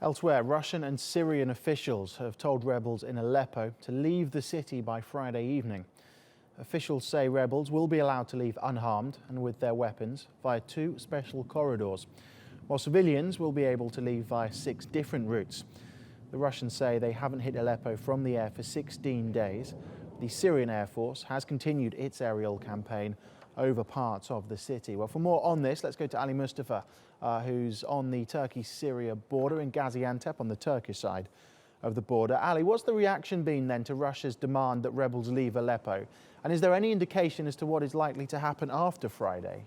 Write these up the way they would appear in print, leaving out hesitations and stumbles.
Elsewhere, Russian and Syrian officials have told rebels in Aleppo to leave the city by Friday evening. Officials say rebels will be allowed to leave unharmed and with their weapons via 2 special corridors, while civilians will be able to leave via 6 different routes. The Russians say they haven't hit Aleppo from the air for 16 days. The Syrian Air Force has continued its aerial campaign over parts of the city. Well, for more on this, let's go to Ali Mustafa, who's on the Turkey-Syria border in Gaziantep on the Turkish side of the border. Ali, what's the reaction been then to Russia's demand that rebels leave Aleppo? And is there any indication as to what is likely to happen after Friday?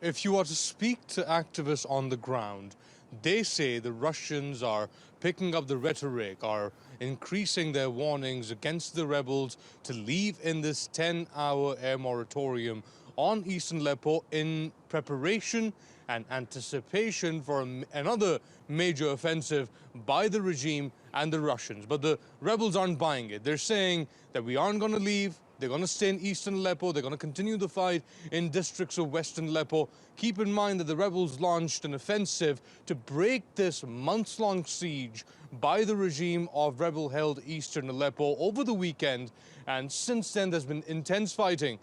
If you are to speak to activists on the ground, they say the Russians are picking up the rhetoric, are increasing their warnings against the rebels to leave in this 10-hour air moratorium on eastern Aleppo in preparation and anticipation for another major offensive by the regime and the Russians. But the rebels aren't buying it. They're saying that we aren't going to leave. They're going to stay in eastern Aleppo. They're going to continue the fight in districts of western Aleppo. Keep in mind that the rebels launched an offensive to break this months-long siege by the regime of rebel-held eastern Aleppo over the weekend. And since then, there's been intense fighting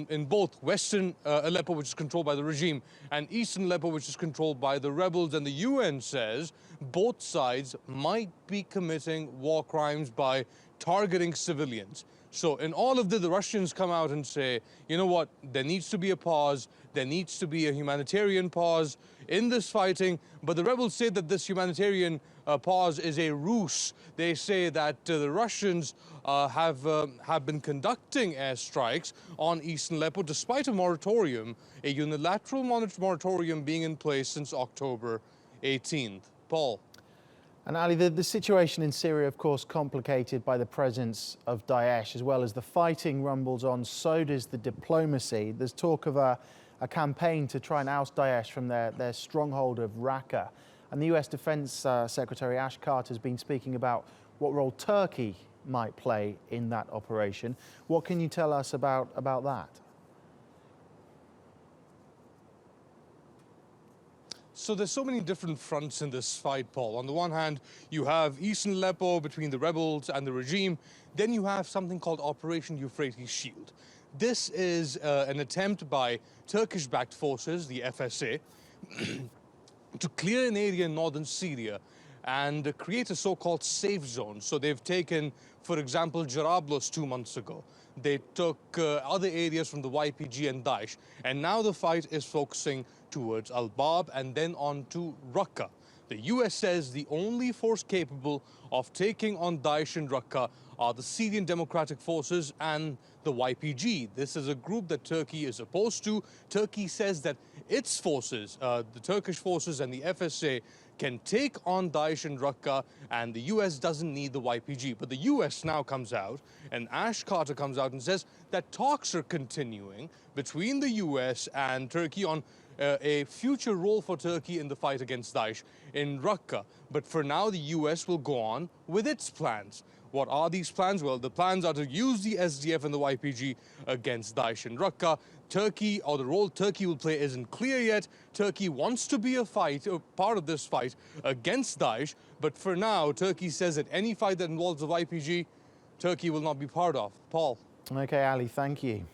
in both western Aleppo, which is controlled by the regime, and eastern Aleppo, which is controlled by the rebels. And the UN says both sides might be committing war crimes by targeting civilians. So in all of this, the Russians come out and say, you know what, there needs to be a pause, there needs to be a humanitarian pause in this fighting. But the rebels say that this humanitarian pause is a ruse. They say that the Russians have been conducting airstrikes on eastern Aleppo despite a moratorium, a unilateral moratorium being in place since October 18th. Paul. And Ali, the situation in Syria, of course, complicated by the presence of Daesh, as well as the fighting rumbles on, so does the diplomacy. There's talk of a campaign to try and oust Daesh from their stronghold of Raqqa. And the US Defense Secretary Ash Carter has been speaking about what role Turkey might play in that operation. What can you tell us about that? So there's so many different fronts in this fight, Paul. On the one hand, you have eastern Aleppo between the rebels and the regime. Then you have something called Operation Euphrates Shield. This is an attempt by Turkish-backed forces, the FSA, to clear an area in northern Syria and create a so-called safe zone. So they've taken, for example, Jarablus 2 months ago. They took other areas from the YPG and Daesh. And now the fight is focusing towards Al-Bab and then on to Raqqa. The US says the only force capable of taking on Daesh in Raqqa are the Syrian Democratic Forces and the YPG. This is a group that Turkey is opposed to. Turkey says that its forces, the Turkish forces and the FSA, can take on Daesh in Raqqa, and the US doesn't need the YPG. But the US now comes out, and Ash Carter comes out and says that talks are continuing between the US and Turkey on a future role for Turkey in the fight against Daesh in Raqqa. But for now, the US will go on with its plans. What are these plans? Well, the plans are to use the SDF and the YPG against Daesh in Raqqa. Turkey, or the role Turkey will play, isn't clear yet. Turkey wants to be a part of this fight against Daesh. But for now, Turkey says that any fight that involves the YPG, Turkey will not be part of. Paul. Okay, Ali, thank you.